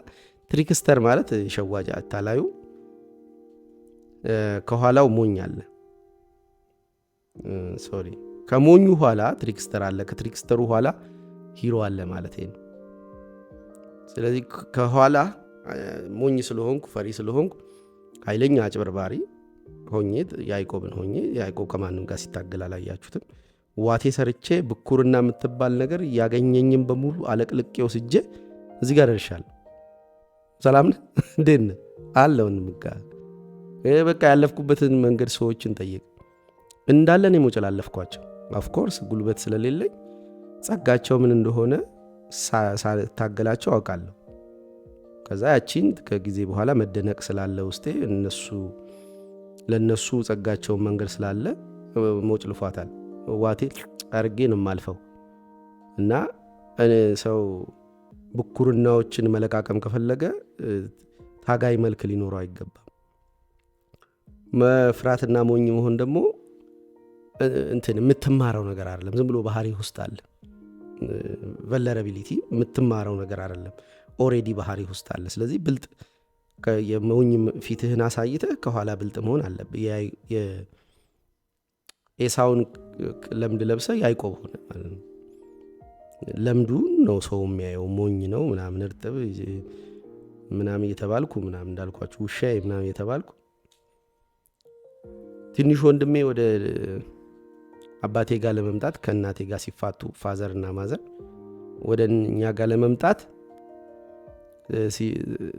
ትሪክስተር ማለት ሸዋጅ አታላዩ፣ ከኋላው ሞኝ አለ። ሶሪ ከሞኙ ኋላ ትሪክስተር አለ፣ ከትሪክስተሩ ኋላ ሂሮ አለ ማለት ነው። ስለዚህ ከኋላ ሞኝ ስለሆንኩ ፈሪ ስለሆንኩ ኃይለኛ አጭበርባሪ ሆኜ ያዕቆብን ሆኜ ያዕቆብ ከማንም ጋር ሲታገል አላያችሁትም? ዋቴ ሰርቼ ብኩርና የምትባል ነገር ያገኘኝም በሙሉ አለቅልቄ ወስጄ እዚህ ጋር ደርሻለሁ። ሰላም ነህ እንዴት ነህ አለውን ምጋ በቃ ያለፍኩበትን መንገድ ሰዎችን ጠይቅ እንዳለ ነው የሞጨላለፍኳቸው። ኦፍኮርስ ጉልበት ስለሌለኝ ጸጋቸው ምን እንደሆነ ሳታገላቸው አውቃለሁ። ከዛ ያቺን ከጊዜ በኋላ መደነቅ ስላለ ውስጤ ለነሱ ጸጋቸውን መንገድ ስላለ ሞጭ ልፏታል። ዋቴ አርጌ ነው የማልፈው። እና ሰው ብኩርናዎችን መለቃቀም ከፈለገ ታጋይ መልክ ሊኖረው አይገባም። መፍራትና ሞኝ መሆን ደግሞ የምትማረው ነገር አይደለም፣ ዝም ብሎ ባህሪ ውስጥ አለ። ቨልነራቢሊቲ የምትማረው ነገር አይደለም፣ ኦሬዲ ባህሪ ውስጥ አለ። ስለዚህ ብልጥ የሞኝ ፊትህን አሳይተህ ከኋላ ብልጥ መሆን አለብህ። ኤሳውን ለምድ ለብሰ ያዕቆብ ሆነ ማለት ነው። ለምዱ ነው ሰው የሚያየው፣ ሞኝ ነው ምናምን እርጥብ ምናምን እየተባልኩ ምናምን እንዳልኳችሁ ውሻ ምናምን እየተባልኩ ትንሽ ወንድሜ ወደ አባቴ ጋር ለመምጣት ከእናቴ ጋር ሲፋቱ ፋዘር እና ማዘር ወደ እኛ ጋር ለመምጣት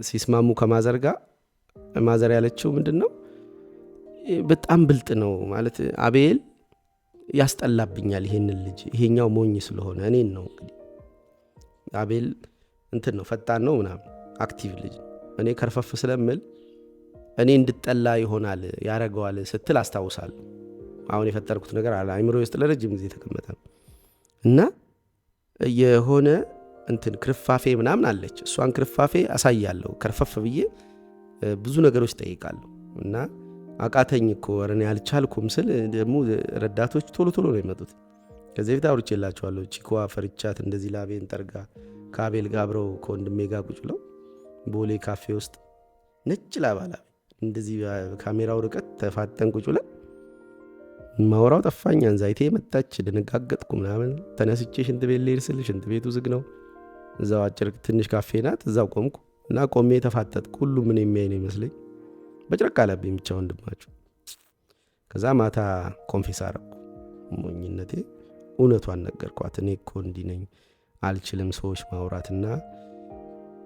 ሲስማሙ ከማዘር ጋር ማዘር ያለችው ምንድን ነው? በጣም ብልጥ ነው ማለት አቤል ያስጠላብኛል ይሄንን ልጅ፣ ይሄኛው ሞኝ ስለሆነ እኔን ነው እንግዲህ አቤል እንትን ነው ፈጣን ነው ምናምን አክቲቭ ልጅ፣ እኔ ከርፈፍ ስለምል እኔ እንድጠላ ይሆናል ያረገዋል ስትል አስታውሳለሁ። አሁን የፈጠርኩት ነገር አለ አይምሮ ውስጥ ለረጅም ጊዜ ተቀመጠ እና የሆነ እንትን ክርፋፌ ምናምን አለች። እሷን ክርፋፌ አሳያለሁ። ከርፈፍ ብዬ ብዙ ነገሮች ጠይቃለሁ እና አቃተኝ እኮ ወረኔ አልቻልኩም ስል ደግሞ ረዳቶች ቶሎ ነው የመጡት። ከዚህ በፊት አውርቼላችኋለሁ። ቺኮዋ ፈርቻት እንደዚህ ላቤን ጠርጋ ከአቤል ጋር አብረው ከወንድሜ ጋር ቁጭ ብለው ቦሌ ካፌ ውስጥ ነጭ ላባላ እንደዚህ ካሜራው ርቀት ተፋጠን ቁጭ ብለን ማውራው ጠፋኝ። አንዛይቴ መጣች፣ ደነጋገጥኩ ምናምን። ተነስቼ ሽንት ቤት ልሄድ ስል ሽንት ቤቱ ዝግ ነው። እዛው አጭር ትንሽ ካፌ ናት። እዛው ቆምኩ እና ቆሜ ተፋጠጥኩ። ሁሉም ምን የሚያይ ነው ይመስለኝ። በጭረቅ አለብኝ ብቻ ወንድማችሁ። ከዛ ማታ ኮንፌስ አረኩ ሞኝነቴ። እውነቷን ነገርኳት። እኔ እኮ እንዲህ ነኝ፣ አልችልም ሰዎች ማውራትና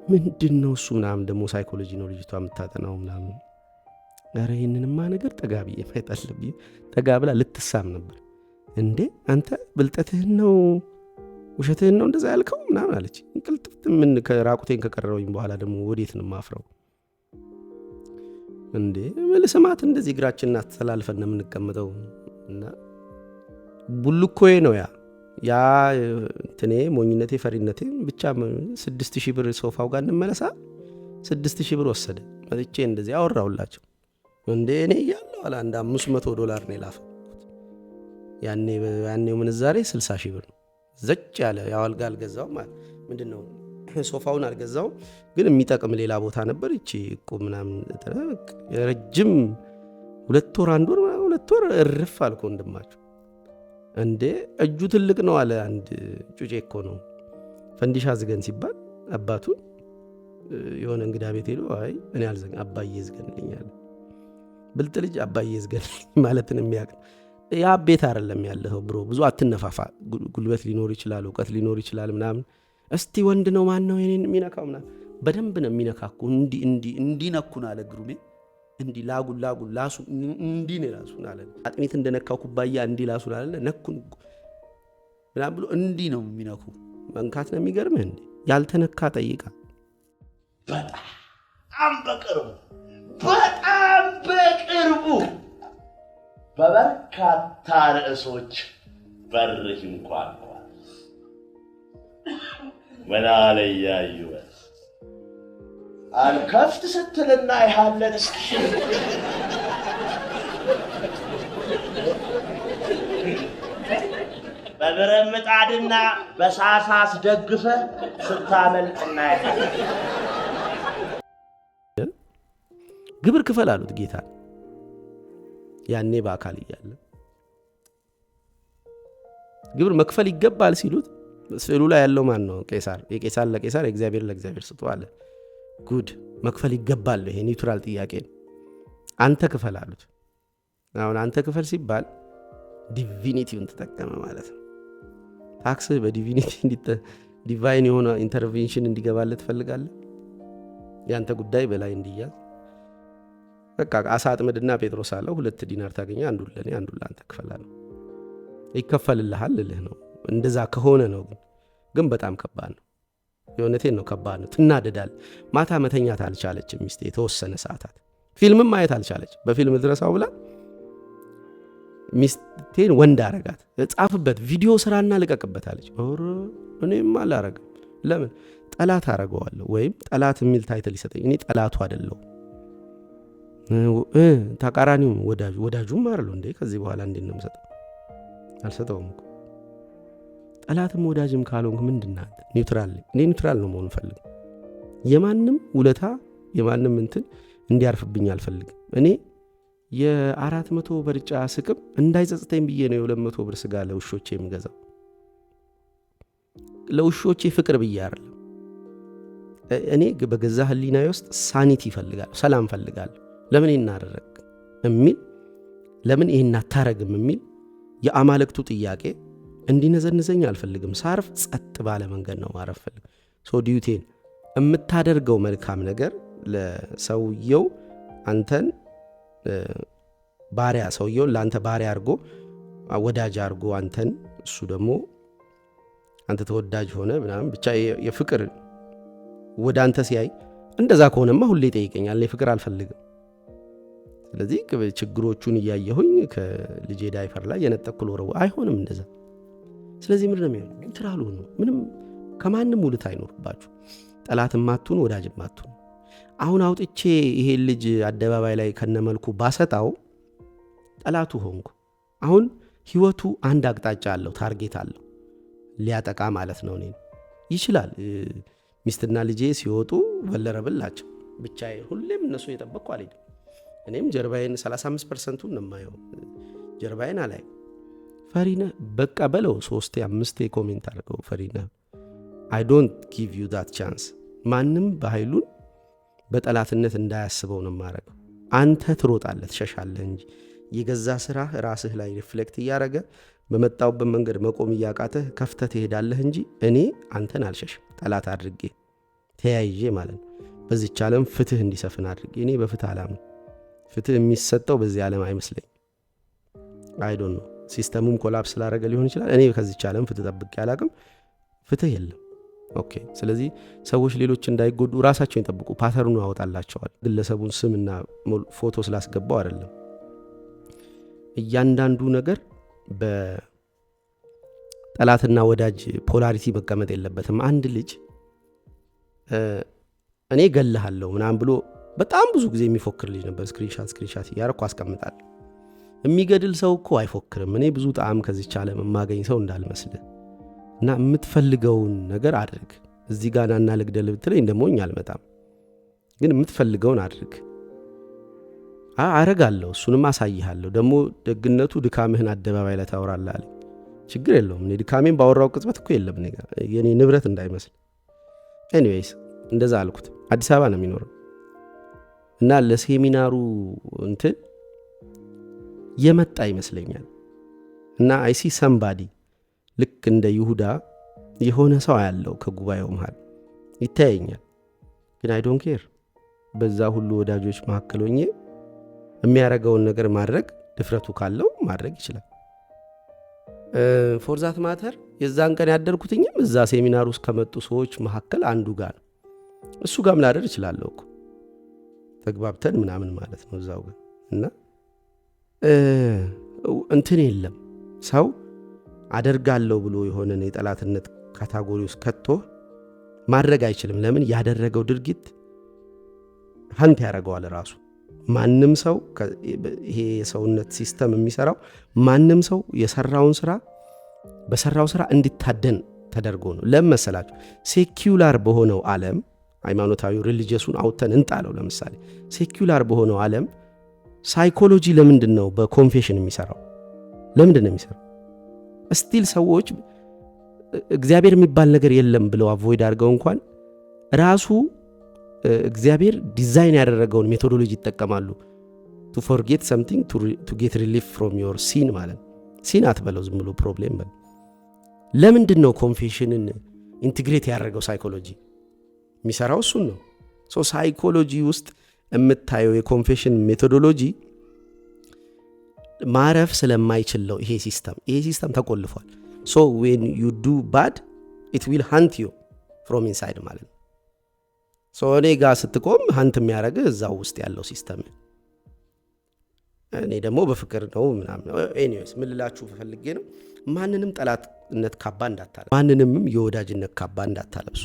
ምንድን ነው እሱ ምናምን። ደግሞ ሳይኮሎጂ ነው ልጅቷ የምታጠናው ምናምን። ኧረ ይህንንማ ነገር ጠጋብዬ ማየት አለብኝ። ጠጋብላ ልትሳም ነበር። እንዴ አንተ ብልጠትህን ነው ውሸትህን ነው እንደዛ ያልከው ምናምን አለች። እንቅልጥፍት ምን ከራቁቴን ከቀረውኝ በኋላ ደግሞ ወዴት ነው ማፍረው እንዴ? መልስማት እንደዚህ እግራችንን አስተላልፈን ነው የምንቀመጠው። እና ቡልኮዬ ነው ያ እንትኔ ሞኝነቴ ፈሪነቴ ብቻ 6,000 ብር ሶፋው ጋር እንመለሳ 6,000 ብር ወሰደ። መጥቼ እንደዚህ አወራሁላቸው። እንዴ እኔ እያለሁ አለ አንድ $500 ነው የላፈኩት። ያኔው ምንዛሬ 60,000 ብር ነው። ዘጭ ያለ ያው አልጋ አልገዛው ማለት ምንድን ነው ሶፋውን አልገዛው፣ ግን የሚጠቅም ሌላ ቦታ ነበር። እቺ እቁብ ምናምን ረጅም 2 ወር 1 ወር 2 ወር እርፍ አልኩ ወንድማችሁ። እንዴ እጁ ትልቅ ነው አለ አንድ ጩጬ እኮ ነው። ፈንዲሻ ዝገን ሲባል አባቱ የሆነ እንግዳ ቤት ሄዶ አይ እኔ አልዘገን አባዬ ዝገንልኛል። ብልጥ ልጅ አባዬ ዝገንልኝ ማለትን የሚያውቅ ያ ቤት አይደለም ያለው ብሮ። ብዙ አትነፋፋ። ጉልበት ሊኖር ይችላል፣ እውቀት ሊኖር ይችላል ምናምን። እስቲ ወንድ ነው ማን ነው የኔን የሚነካው ምናምን። በደንብ ነው የሚነካኩ። እንዲነኩን አለ ግሩሜ። እንዲ ላጉን ላሱ እንዲ ነው ላሱን አለ። አጥሚት እንደነካው ኩባያ እንዲ ላሱን አለ ነኩን ምናምን ብሎ እንዲ ነው የሚነኩ። መንካት ነው የሚገርምህ። እንዲ ያልተነካ ጠይቃ በጣም በቅርቡ በበርካታ ርዕሶች በርህ ይንኳኳል። ምን አለ ያዩት አልከፍት ስትልና ይሃለን እስኪ በብረት ምጣድና በሳሳስ ደግፈ ስታመልጥና ግብር ክፈል አሉት ጌታ ያኔ በአካል እያለ ግብር መክፈል ይገባል ሲሉት ስዕሉ ላይ ያለው ማን ነው? ቄሳር። የቄሳር ለቄሳር የእግዚአብሔር ለእግዚአብሔር ስጡ አለ። ጉድ መክፈል ይገባል። ይሄ ኒውትራል ጥያቄ ነው። አንተ ክፈል አሉት። አሁን አንተ ክፈል ሲባል ዲቪኒቲውን ተጠቀመ ማለት ነው። ታክስህ በዲቪኒቲ ዲቫይን የሆነ ኢንተርቬንሽን እንዲገባለት ትፈልጋለህ? ያንተ ጉዳይ በላይ እንዲያዝ በቃ አሳ አጥምድና ጴጥሮስ አለው 2 ዲናር ታገኘ፣ አንዱን ለኔ አንዱን ለአንተ ክፈላለህ። ይከፈልልሃል ልልህ ነው። እንደዛ ከሆነ ነው ግን በጣም ከባድ ነው። የእውነቴን ነው፣ ከባድ ነው። ትናደዳል። ማታ መተኛት አልቻለችም ሚስቴ የተወሰነ ሰዓታት። ፊልምም ማየት አልቻለች። በፊልም ድረሳው ብላ ሚስቴን ወንድ አረጋት። ጻፍበት ቪዲዮ ስራና ልቀቅበት አለች። እኔም አላረግም። ለምን ጠላት አረገዋለሁ ወይም ጠላት የሚል ታይትል ይሰጠኝ። እኔ ጠላቱ አይደለሁ ተቃራኒው ወዳጁም አይደለሁ እንዴ። ከዚህ በኋላ እንዴት ነው የምሰጠው? አልሰጠውም እኮ። ጠላትም ወዳጅም ካልሆንክ ምንድነው? ኒውትራል። እኔ ኒውትራል ነው መሆን ፈልግ። የማንም ውለታ የማንም እንትን እንዲያርፍብኝ አልፈልግም። እኔ የ400 በርጫ ስቅም እንዳይጸጽተኝ ብዬ ነው የ200 ብር ስጋ ለውሾቼ የምገዛው። ለውሾቼ ፍቅር ብዬ አይደለም። እኔ በገዛ ህሊናዬ ውስጥ ሳኒቲ ይፈልጋለሁ፣ ሰላም ፈልጋለሁ። ለምን ይሄን አደረግ የሚል ለምን ይሄን አታረግም የሚል የአማልክቱ ጥያቄ እንዲነዘንዘኝ አልፈልግም። ሳርፍ ጸጥ ባለ መንገድ ነው ማረፍ ፈልግ። ዲዩቴን የምታደርገው መልካም ነገር ለሰውየው አንተን ባሪያ ሰውየውን ለአንተ ባሪያ አድርጎ ወዳጅ አድርጎ አንተን እሱ ደግሞ አንተ ተወዳጅ ሆነ ምናምን ብቻ የፍቅር ወደ አንተ ሲያይ እንደዛ ከሆነማ ሁሌ ይጠይቀኛል። እኔ ፍቅር አልፈልግም። ስለዚህ ችግሮቹን እያየሁኝ ከልጄ ዳይፈር ላይ የነጠቅኩ ሎረው አይሆንም እንደዛ። ስለዚህ ምንድነው የሚሆነው? ኒውትራል ሁኑ። ምንም ከማንም ውልት አይኖርባችሁ። ጠላትም አትሁኑ፣ ወዳጅም አትሁኑ። አሁን አውጥቼ ይሄ ልጅ አደባባይ ላይ ከነመልኩ ባሰጣው ጠላቱ ሆንኩ። አሁን ህይወቱ አንድ አቅጣጫ አለው፣ ታርጌት አለው፣ ሊያጠቃ ማለት ነው። እኔ ይችላል። ሚስትና ልጄ ሲወጡ ቨለረብላቸው ብቻዬ ሁሌም እነሱ የጠበቅኩ አልሄድም። እኔም ጀርባዬን 35%ቱን ነው የማየው፣ ጀርባዬን አላይ። ፈሪነህ በቃ በለው 3-5 ኮሜንት አድርገው ፈሪነህ I don't give you that chance። ማንም በኃይሉን በጠላትነት እንዳያስበው ነው ማረገው። አንተ ትሮጣለህ ትሸሻለህ እንጂ የገዛ ስራ ራስህ ላይ ሪፍሌክት እያረገ በመጣውበት መንገድ መቆም እያቃተህ ከፍተህ ትሄዳለህ እንጂ እኔ አንተን አልሸሽም። ጠላት አድርጌ ተያይዤ ማለት ነው። በዚህች ዓለም ፍትህ እንዲሰፍን አድርጌ። እኔ በፍትህ አላምንም። ፍትህ የሚሰጠው በዚህ ዓለም አይመስለኝ። አይ ዶንት ኖ ሲስተሙም ኮላፕስ ስላደረገ ሊሆን ይችላል። እኔ ከዚህች ዓለም ፍትህ ጠብቄ አላቅም። ፍትህ የለም። ኦኬ። ስለዚህ ሰዎች ሌሎች እንዳይጎዱ ራሳቸውን ይጠብቁ። ፓተርኑ ያወጣላቸዋል። ግለሰቡን ስምና ፎቶ ስላስገባው አይደለም። እያንዳንዱ ነገር በጠላትና ወዳጅ ፖላሪቲ መቀመጥ የለበትም። አንድ ልጅ እኔ ገለሃለሁ ምናምን ብሎ በጣም ብዙ ጊዜ የሚፎክር ልጅ ነበር። ስክሪንሻት እያረኩ አስቀምጣለሁ። የሚገድል ሰው እኮ አይፎክርም። እኔ ብዙ ጣዕም ከዚች ዓለም የማገኝ ሰው እንዳልመስልህ እና የምትፈልገውን ነገር አድርግ። እዚህ ጋር ናና ልግደል ብትለኝ እንደሞኝ አልመጣም፣ ግን የምትፈልገውን አድርግ። አረጋለሁ፣ እሱንም አሳይሃለሁ። ደግሞ ደግነቱ ድካምህን አደባባይ ላይ ታወራለህ አለኝ። ችግር የለውም። እኔ ድካሜን ባወራው ቅጽበት እኮ የለም ነገር የኔ ንብረት እንዳይመስል። ኤኒዌይስ እንደዛ አልኩት። አዲስ አበባ ነው የሚኖረው እና ለሴሚናሩ እንትን የመጣ ይመስለኛል እና አይሲ ሰምባዲ ልክ እንደ ይሁዳ የሆነ ሰው ያለው ከጉባኤው መሃል ይታየኛል። ግን አይ ዶንት ኬር። በዛ ሁሉ ወዳጆች መካከል ሆኜ የሚያረጋውን ነገር ማድረግ ድፍረቱ ካለው ማድረግ ይችላል። ፎርዛት ማተር የዛን ቀን ያደርኩትኝም እዛ ሴሚናር ውስጥ ከመጡ ሰዎች መካከል አንዱ ጋር ነው። እሱ ጋም ላደር እችላለሁ እኮ ተግባብተን ምናምን ማለት ነው እዛው ጋር እና እንትን የለም ሰው አደርጋለሁ ብሎ የሆነን የጠላትነት ካታጎሪ ውስጥ ከቶ ማድረግ አይችልም። ለምን? ያደረገው ድርጊት ሀንት ያደርገዋል ራሱ። ማንም ሰው ይሄ የሰውነት ሲስተም የሚሰራው ማንም ሰው የሰራውን ስራ በሰራው ስራ እንዲታደን ተደርጎ ነው። ለምን መሰላችሁ? ሴኩላር በሆነው ዓለም ሃይማኖታዊ ሪሊጂየሱን አውጥተን እንጣለው። ለምሳሌ ሴኩላር በሆነው ዓለም ሳይኮሎጂ ለምንድን ነው በኮንፌሽን የሚሰራው? ለምንድን ነው የሚሰራው? ስቲል ሰዎች እግዚአብሔር የሚባል ነገር የለም ብለው አቮይድ አድርገው እንኳን ራሱ እግዚአብሔር ዲዛይን ያደረገውን ሜቶዶሎጂ ይጠቀማሉ። ቱ ፎርጌት ሰምቲንግ ቱ ጌት ሪሊፍ ፍሮም ዮር ሲን ማለት ሲን አትበለው፣ ዝም ብሎ ፕሮብሌም በል። ለምንድን ነው ኮንፌሽንን ኢንቲግሬት ያደረገው? ሳይኮሎጂ የሚሰራው እሱን ነው። ሶ ሳይኮሎጂ ውስጥ የምታየው የኮንፌሽን ሜቶዶሎጂ ማረፍ ስለማይችለው ይሄ ሲስተም ተቆልፏል። ሶ ዌን ዩ ዱ ባድ ኢት ዊል ሃንት ዩ ፍሮም ኢንሳይድ ማለት ነው። ሶ እኔ ጋር ስትቆም ሃንት የሚያደርግ እዛው ውስጥ ያለው ሲስተም፣ እኔ ደግሞ በፍቅር ነው ምናምን። ኤኒዌይስ ምን ልላችሁ ፈልጌ ነው፣ ማንንም ጠላትነት ካባ እንዳታለብሱ፣ ማንንምም የወዳጅነት ካባ እንዳታለብሱ።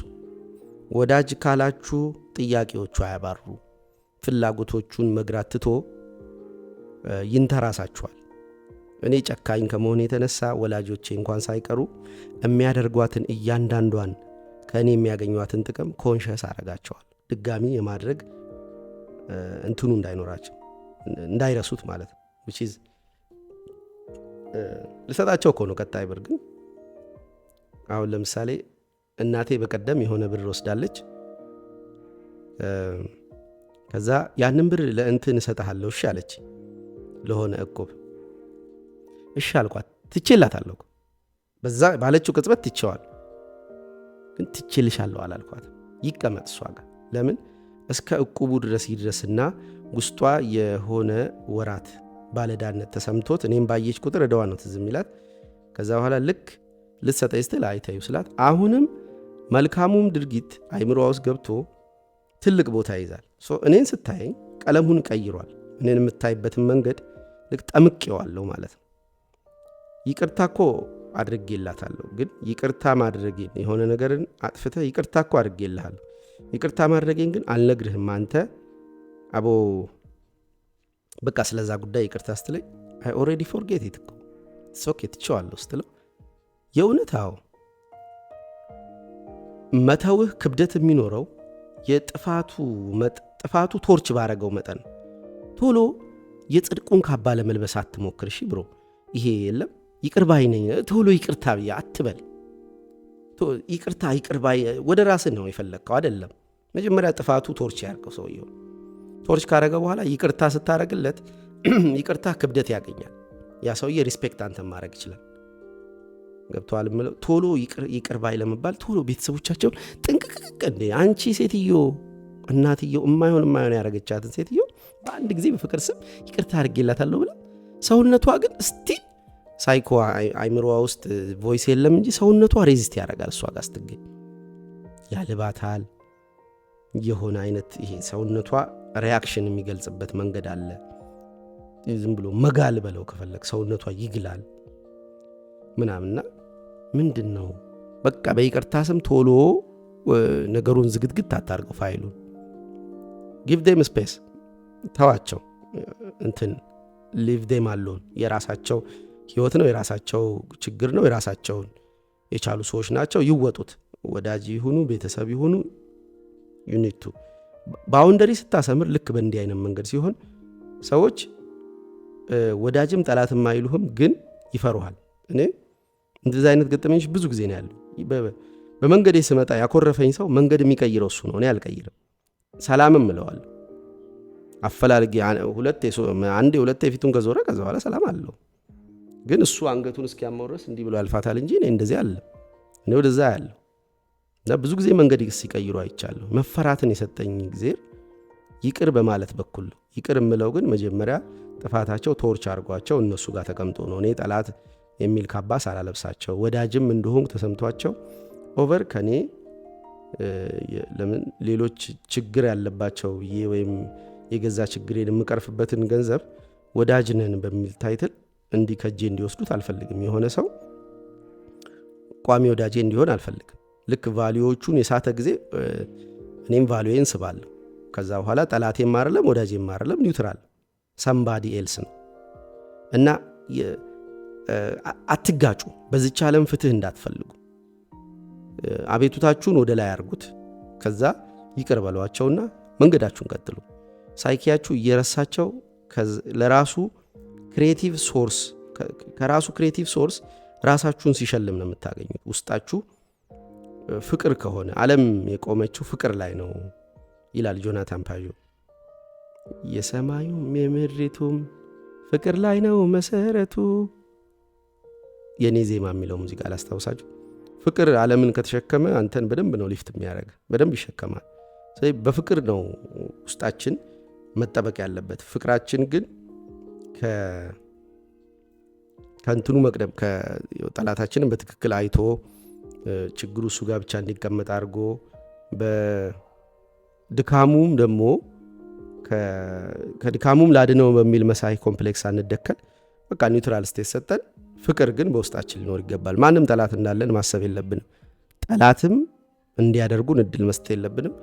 ወዳጅ ካላችሁ ጥያቄዎቹ አያባሩ፣ ፍላጎቶቹን መግራት ትቶ ይንተራሳችኋል። እኔ ጨካኝ ከመሆን የተነሳ ወላጆቼ እንኳን ሳይቀሩ የሚያደርጓትን እያንዳንዷን ከእኔ የሚያገኟትን ጥቅም ኮንሸስ አረጋቸዋል። ድጋሚ የማድረግ እንትኑ እንዳይኖራቸው እንዳይረሱት ማለት ነው። which is ልሰጣቸው እኮ ነው ቀጣይ ብር። ግን አሁን ለምሳሌ እናቴ በቀደም የሆነ ብር ወስዳለች። ከዛ ያንን ብር ለእንትን እሰጥሃለሁ እሺ አለች፣ ለሆነ እቁብ እሺ አልኳት። ትቼላታለሁ በዛ ባለችው ቅጽበት ትቼዋል። ግን ትቼልሻለሁ አላልኳት። ይቀመጥ እሷ ጋር። ለምን? እስከ እቁቡ ድረስ ይድረስና ውስጧ የሆነ ወራት ባለዳነት ተሰምቶት እኔም ባየች ቁጥር እደዋ ነው ትዝ የሚላት። ከዛ በኋላ ልክ ልትሰጠኝ ስትል አይታዩ ስላት አሁንም መልካሙም ድርጊት አይምሮዋ ውስጥ ገብቶ ትልቅ ቦታ ይይዛል። እኔን ስታየኝ ቀለሙን ቀይሯል። እኔን የምታይበትን መንገድ ልክ ጠምቄዋለሁ ማለት ነው። ይቅርታ እኮ አድርጌላታለሁ። ግን ይቅርታ ማድረጌን የሆነ ነገርን አጥፍተህ ይቅርታ እኮ አድርጌልሃለሁ፣ ይቅርታ ማድረጌን ግን አልነግርህም አንተ አቦ በቃ ስለዛ ጉዳይ ይቅርታ ስትለኝ አይ ኦልሬዲ ፎርጌት ኢት እኮ ሶኬ ትቼዋለሁ ስትለው የእውነት አዎ መተውህ ክብደት የሚኖረው ጥፋቱ ቶርች ባረገው መጠን። ቶሎ የጽድቁን ካባ ለመልበስ አትሞክር እሺ ብሮ። ይሄ የለም ይቅር ባይ ነኝ ቶሎ ይቅርታ ብዬ አትበል። ይቅርታ ይቅር ባይ ወደ ራስህ ነው የፈለግከው አይደለም። መጀመሪያ ጥፋቱ ቶርች ያርገው ሰውየው። ቶርች ካረገ በኋላ ይቅርታ ስታረግለት ይቅርታ ክብደት ያገኛል። ያ ሰውዬ ሪስፔክት አንተ ማድረግ ይችላል። ገብቶሃል ምለው። ቶሎ ይቅር ባይ ለመባል ቶሎ ቤተሰቦቻቸውን ጥንቅቅቅ እንዴ አንቺ ሴትዮ እናትየው የማይሆን ያረገቻትን ሴትዮ በአንድ ጊዜ በፍቅር ስም ይቅርታ አድርጌላታለሁ ብላ ሰውነቷ ግን ስቲል ሳይኮ አይምሮዋ ውስጥ ቮይስ የለም እንጂ ሰውነቷ ሬዚስት ያደርጋል። እሷ ጋር ስትገኝ ያልባታል። የሆነ አይነት ይሄ ሰውነቷ ሪያክሽን የሚገልጽበት መንገድ አለ። ዝም ብሎ መጋል በለው ከፈለግ ሰውነቷ ይግላል ምናምንና ምንድን ነው በቃ በይቅርታ ስም ቶሎ ነገሩን ዝግትግት አታርገው። ፋይሉን ጊቭ ዴም ስፔስ ተዋቸው። እንትን ሊቭ ዴም አሎን። የራሳቸው ህይወት ነው፣ የራሳቸው ችግር ነው፣ የራሳቸውን የቻሉ ሰዎች ናቸው። ይወጡት። ወዳጅ ይሁኑ ቤተሰብ ይሁኑ ዩኒቱ ባውንደሪ ስታሰምር ልክ በእንዲህ አይነት መንገድ ሲሆን ሰዎች ወዳጅም ጠላትም አይሉህም፣ ግን ይፈሩሃል። እኔ እንደዚህ አይነት ገጠመኞች ብዙ ጊዜ ነው ያለው። በመንገዴ ስመጣ ያኮረፈኝ ሰው መንገድ የሚቀይረው እሱ ነው፣ እኔ አልቀይርም። ሰላምም እለዋለሁ አፈላልጌ አንዴ ሁለቴ ፊቱን ከዞረ ከዛ በኋላ ሰላም አለው። ግን እሱ አንገቱን እስኪያመውረስ እንዲህ ብሎ ያልፋታል እንጂ እኔ እንደዚህ አለ እኔ ወደዛ ያለው እና ብዙ ጊዜ መንገድ ሲቀይሩ አይቻለሁ። መፈራትን የሰጠኝ ጊዜ ይቅር በማለት በኩል ነው። ይቅር የምለው ግን መጀመሪያ ጥፋታቸው ቶርች አድርጓቸው እነሱ ጋር ተቀምጦ ነው። እኔ ጠላት የሚል ካባ ሳላለብሳቸው ወዳጅም እንደሆንኩ ተሰምቷቸው ኦቨር ከኔ ለምን ሌሎች ችግር ያለባቸው ወይም የገዛ ችግሬን የምቀርፍበትን ገንዘብ ወዳጅ ነን በሚል ታይትል እንዲከጄ እንዲወስዱት አልፈልግም። የሆነ ሰው ቋሚ ወዳጄ እንዲሆን አልፈልግም። ልክ ቫልዩዎቹን የሳተ ጊዜ እኔም ቫልዩዬን ስባለሁ። ከዛ በኋላ ጠላቴም አይደለም ወዳጄም አይደለም፣ ኒውትራል ሰምባዲ ኤልስ ነው። እና አትጋጩ። በዚች ዓለም ፍትህ እንዳትፈልጉ። አቤቱታችሁን ወደ ላይ አርጉት። ከዛ ይቅር በሏቸውና መንገዳችሁን ቀጥሉ። ሳይኪያችሁ እየረሳቸው ለራሱ ክሬቲቭ ሶርስ ከራሱ ክሬቲቭ ሶርስ ራሳችሁን ሲሸልም ነው የምታገኙት። ውስጣችሁ ፍቅር ከሆነ ዓለም የቆመችው ፍቅር ላይ ነው ይላል ጆናታን ፓዦ። የሰማዩም የምድሪቱም ፍቅር ላይ ነው መሰረቱ። የኔ ዜማ የሚለው ሙዚቃ ላስታውሳችሁ። ፍቅር ዓለምን ከተሸከመ አንተን በደንብ ነው ሊፍት የሚያደርግ፣ በደንብ ይሸከማል። ስለዚህ በፍቅር ነው ውስጣችን መጠበቅ ያለበት። ፍቅራችን ግን ከእንትኑ መቅደም ጠላታችንን በትክክል አይቶ ችግሩ እሱ ጋር ብቻ እንዲቀመጥ አድርጎ በድካሙም ደግሞ ከድካሙም ላድነው በሚል መሳይ ኮምፕሌክስ አንደከል። በቃ ኒውትራል ስቴት ሰጠን። ፍቅር ግን በውስጣችን ሊኖር ይገባል። ማንም ጠላት እንዳለን ማሰብ የለብንም። ጠላትም እንዲያደርጉን እድል መስጠት የለብንም።